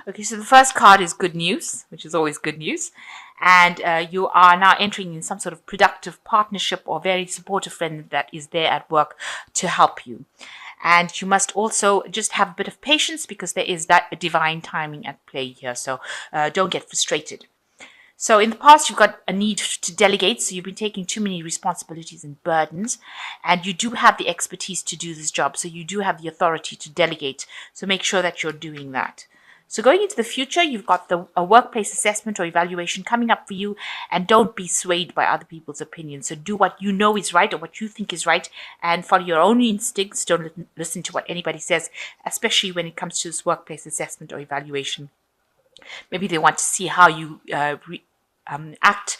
Okay, so the first card is good news, which is always good news. And you are now entering in some sort of productive partnership or very supportive friend that is there at work to help you. And you must also just have a bit of patience because there is that divine timing at play here. So don't get frustrated. So in the past, you've got a need to delegate. So you've been taking too many responsibilities and burdens, and you do have the expertise to do this job. So you do have the authority to delegate. So make sure that you're doing that. So going into the future, you've got a workplace assessment or evaluation coming up for you, and don't be swayed by other people's opinions. So do what you know is right or what you think is right, and follow your own instincts. Don't listen to what anybody says, especially when it comes to this workplace assessment or evaluation. Maybe they want to see how you act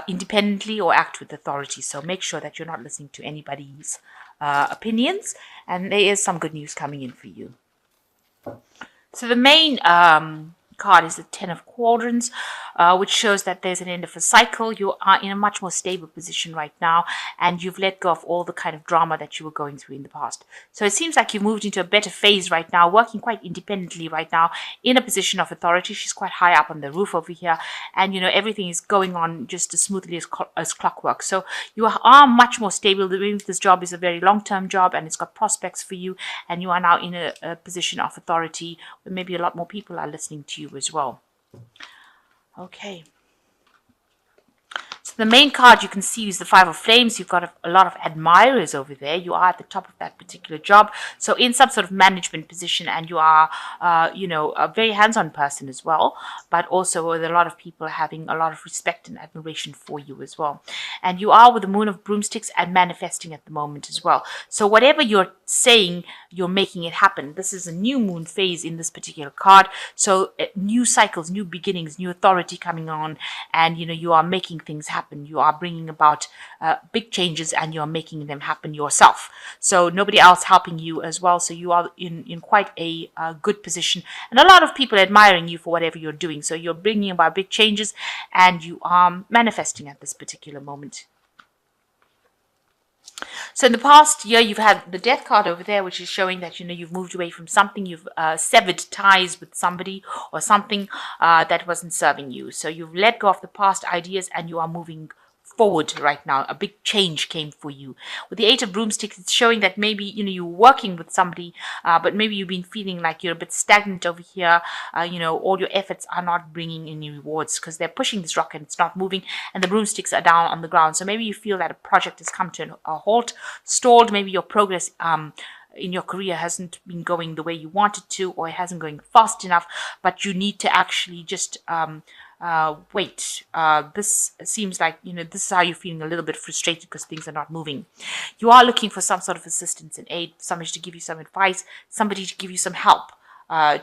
independently or act with authority. So make sure that you're not listening to anybody's opinions. And there is some good news coming in for you. So the main card is the Ten of Quadrants, which shows that there's an end of a cycle. You are in a much more stable position right now, and you've let go of all the kind of drama that you were going through in the past. So it seems like you've moved into a better phase right now, working quite independently right now in a position of authority. She's quite high up on the roof over here, and everything is going on just as smoothly as clockwork. So you are much more stable. This job is a very long-term job, and it's got prospects for you, and you are now in a position of authority where maybe a lot more people are listening to you as well. Okay. So the main card you can see is the Five of Flames. You've got a lot of admirers over there. You are at the top of that particular job. So in some sort of management position, and you are, a very hands-on person as well, but also with a lot of people having a lot of respect and admiration for you as well. And you are with the Moon of Broomsticks and manifesting at the moment as well. So whatever you're saying, you're making it happen. This is a new moon phase in this particular card. So new cycles, new beginnings, new authority coming on, and you are making things happen. You are bringing about big changes, and you're making them happen yourself. So nobody else helping you as well. So you are in quite a good position, and a lot of people admiring you for whatever you're doing. So you're bringing about big changes, and you are manifesting at this particular moment. So in the past year, you've had the Death card over there, which is showing that you've moved away from something, you've severed ties with somebody or something that wasn't serving you. So you've let go of the past ideas, and you are moving forward right now. A big change came for you. With the Eight of Broomsticks, it's showing that maybe you're working with somebody, but maybe you've been feeling like you're a bit stagnant over here. All your efforts are not bringing any rewards because they're pushing this rock and it's not moving, and the broomsticks are down on the ground. So maybe you feel that a project has come to a halt, stalled. Maybe your progress in your career hasn't been going the way you wanted to, or it hasn't going fast enough, but you need to actually just wait. This seems like, this is how you're feeling a little bit frustrated because things are not moving. You are looking for some sort of assistance and aid, somebody to give you some advice, somebody to give you some help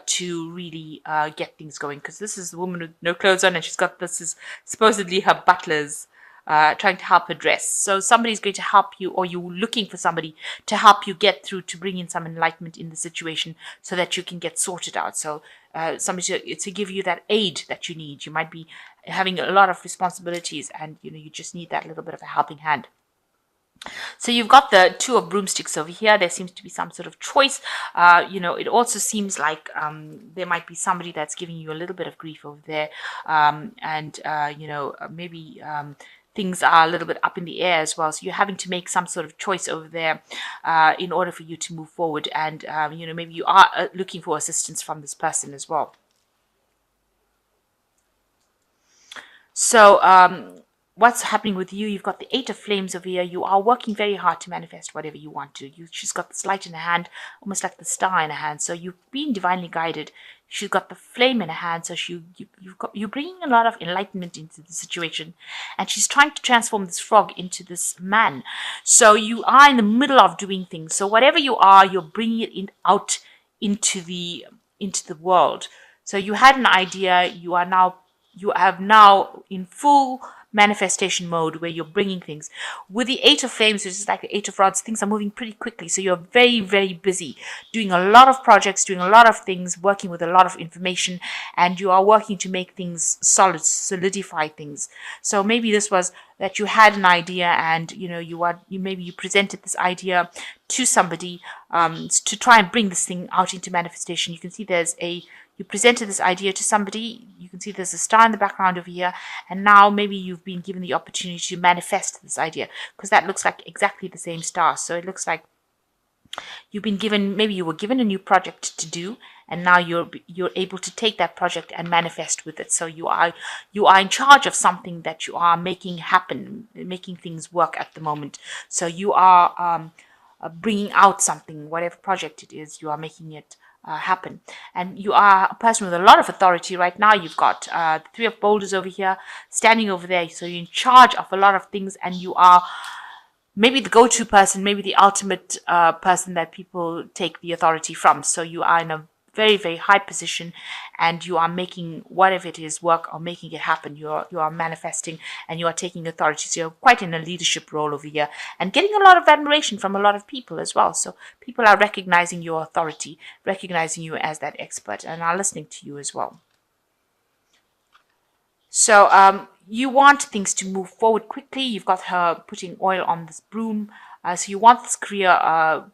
to really get things going. Because this is the woman with no clothes on, and this is supposedly her butler's trying to help her dress. So somebody's going to help you, or you're looking for somebody to help you get through, to bring in some enlightenment in the situation so that you can get sorted out. So somebody to give you that aid that you need. You might be having a lot of responsibilities, and you just need that little bit of a helping hand. So you've got the Two of Broomsticks over here. There seems to be some sort of choice. It also seems like there might be somebody that's giving you a little bit of grief over there, and maybe things are a little bit up in the air as well. So you're having to make some sort of choice over there in order for you to move forward. And, maybe you are looking for assistance from this person as well. So what's happening with you? You've got the Eight of Flames over here. You are working very hard to manifest whatever you want to. She's got this light in her hand, almost like the star in her hand. So you've been divinely guided. She's got the flame in her hand. So you're bringing a lot of enlightenment into the situation, and she's trying to transform this frog into this man. So you are in the middle of doing things. So whatever you are, you're bringing it out into the world. So you had an idea. You have now in full manifestation mode where you're bringing things. With the Eight of Flames, which is like the Eight of Rods, things are moving pretty quickly. So you're very, very busy doing a lot of projects, doing a lot of things, working with a lot of information, and you are working to make things solid, solidify things. So maybe this was that you had an idea, and maybe you presented this idea to somebody to try and bring this thing out into manifestation. You can see you presented this idea to somebody. You can see there's a star in the background over here, and now maybe you've been given the opportunity to manifest this idea, because that looks like exactly the same star. So it looks like maybe you were given a new project to do, and now you're able to take that project and manifest with it. So you are in charge of something that you are making happen, making things work at the moment. So you are bringing out something, whatever project it is, you are making it happen. And you are a person with a lot of authority right now. You've got the Three of Boulders over here, standing over there. So you're in charge of a lot of things, and you are maybe the go-to person, maybe the ultimate person that people take the authority from. So you are in a very, very high position, and you are making whatever it is work, or making it happen. You are manifesting, and you are taking authority. So you're quite in a leadership role over here, and getting a lot of admiration from a lot of people as well. So people are recognizing your authority, recognizing you as that expert, and are listening to you as well. So you want things to move forward quickly. You've got her putting oil on this broom. So you want this career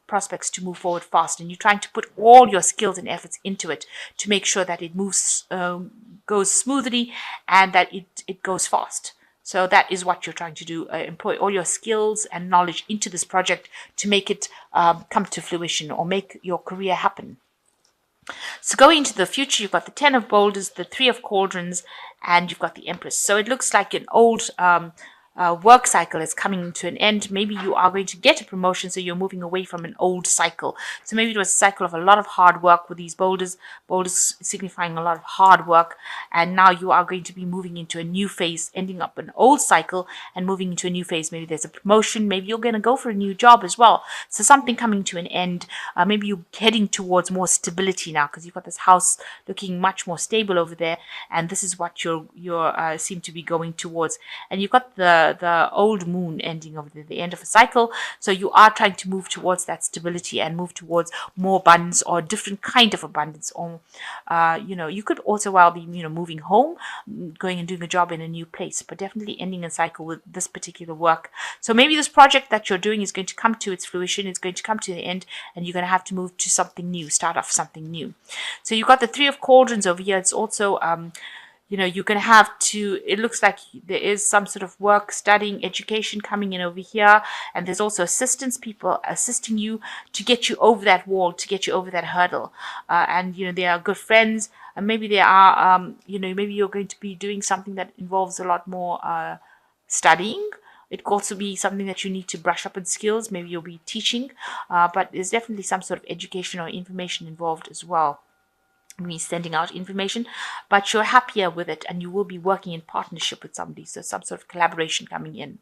prospects to move forward fast, and you're trying to put all your skills and efforts into it to make sure that it goes smoothly, and that it goes fast. So that is what you're trying to do. Employ all your skills and knowledge into this project to make it come to fruition, or make your career happen. So going into the future, you've got the Ten of Boulders, the Three of Cauldrons, and you've got the Empress. So it looks like an old work cycle is coming to an end. Maybe you are going to get a promotion, so you're moving away from an old cycle. So maybe it was a cycle of a lot of hard work with these boulders signifying a lot of hard work, and now you are going to be moving into a new phase, ending up an old cycle and moving into a new phase. Maybe there's a promotion, maybe you're going to go for a new job as well. So something coming to an end. Maybe you're heading towards more stability now, because you've got this house looking much more stable over there, and this is what you seem to be going towards. And you've got the old moon ending over the end of a cycle. So you are trying to move towards that stability and move towards more abundance, or a different kind of abundance. Or you could also be moving home, going and doing a job in a new place, but definitely ending a cycle with this particular work. So maybe this project that you're doing is going to come to its fruition, it's going to come to the end, and you're going to have to move to something new, start off something new. So you've got the Three of Cauldrons over here. It's also you're going to have to, it looks like there is some sort of work, studying, education coming in over here. And there's also assistance, people assisting you to get you over that wall, to get you over that hurdle. And they are good friends. And maybe they are, maybe you're going to be doing something that involves a lot more studying. It could also be something that you need to brush up on skills. Maybe you'll be teaching. But there's definitely some sort of education or information involved as well. Me sending out information, but you're happier with it, and you will be working in partnership with somebody, so some sort of collaboration coming in.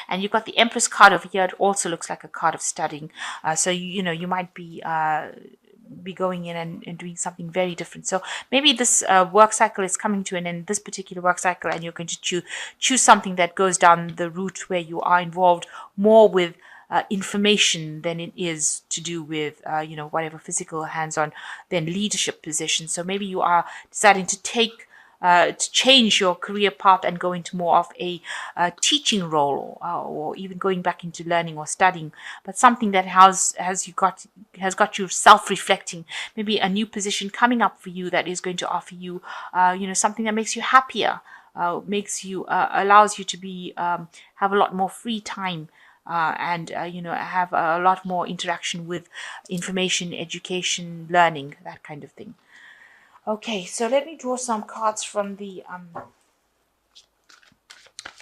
And you've got the Empress card over here. It also looks like a card of studying. So you might be going in and doing something very different. So maybe this work cycle is coming to an end, this particular work cycle, and you're going to choose something that goes down the route where you are involved more with information than it is to do with whatever physical hands-on, then leadership position. So maybe you are deciding to change your career path and go into more of a teaching role, or even going back into learning or studying, but something that has got you self-reflecting. Maybe a new position coming up for you that is going to offer you something that makes you happier, allows you to be have a lot more free time. And have a lot more interaction with information, education, learning, that kind of thing. Okay, so let me draw some cards from the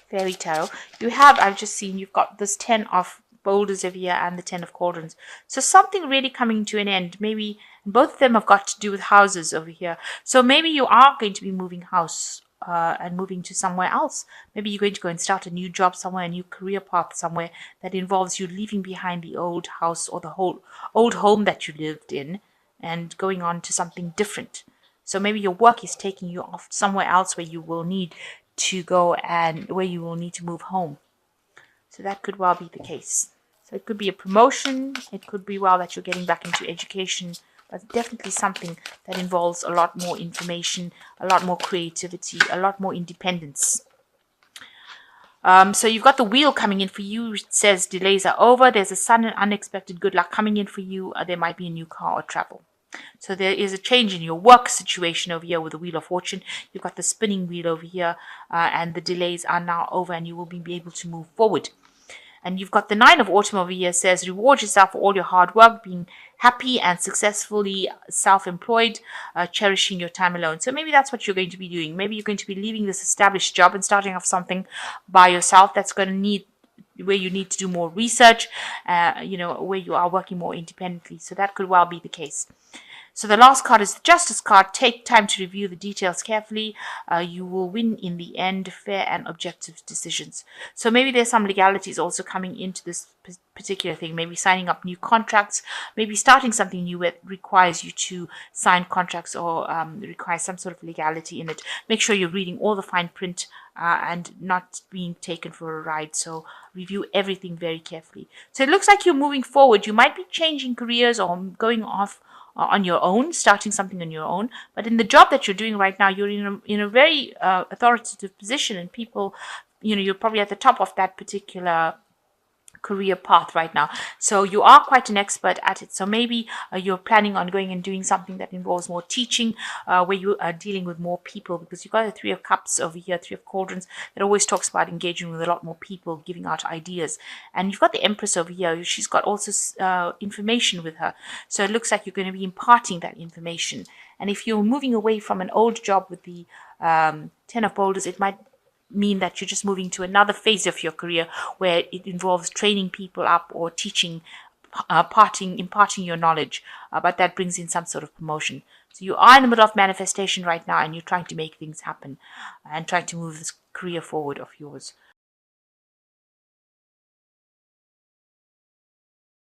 Fairy Tarot. I've just seen, you've got this 10 of Boulders over here and the 10 of Cauldrons. So something really coming to an end. Maybe both of them have got to do with houses over here. So maybe you are going to be moving house. And moving to somewhere else. Maybe you're going to go and start a new job somewhere, a new career path somewhere that involves you leaving behind the old house or the whole old home that you lived in and going on to something different. So maybe your work is taking you off somewhere else where you will need to go and where you will need to move home. So that could well be the case. So it could be a promotion. It could be well that you're getting back into education, but definitely something that involves a lot more information, a lot more creativity, a lot more independence. So you've got the wheel coming in for you. It says delays are over. There's a sudden unexpected good luck coming in for you. There might be a new car or travel. So there is a change in your work situation over here with the Wheel of Fortune. You've got the spinning wheel over here, and the delays are now over and you will be able to move forward. And you've got the Nine of Autumn over here, says reward yourself for all your hard work, being happy and successfully self-employed, cherishing your time alone. So maybe that's what you're going to be doing. Maybe you're going to be leaving this established job and starting off something by yourself that's going to need where you need to do more research, where you are working more independently. So that could well be the case. So the last card is the Justice card. Take time to review the details carefully. You will win in the end, fair and objective decisions. So maybe there's some legalities also coming into this particular thing. Maybe signing up new contracts, maybe starting something new that requires you to sign contracts or requires some sort of legality in it. Make sure you're reading all the fine print and not being taken for a ride. So review everything very carefully. So it looks like you're moving forward. You might be changing careers or going off on your own, starting something on your own. But in the job that you're doing right now, you're in a very authoritative position, and people, you're probably at the top of that particular career path right now. So you are quite an expert at it. So maybe you're planning on going and doing something that involves more teaching, where you are dealing with more people, because you've got the Three of Cups over here, Three of Cauldrons, that always talks about engaging with a lot more people, giving out ideas. And you've got the Empress over here. She's got also information with her. So it looks like you're going to be imparting that information. And if you're moving away from an old job with the Ten of Boulders, it might mean that you're just moving to another phase of your career where it involves training people up or teaching, imparting your knowledge, but that brings in some sort of promotion. So you are in the middle of manifestation right now, and you're trying to make things happen and trying to move this career forward of yours.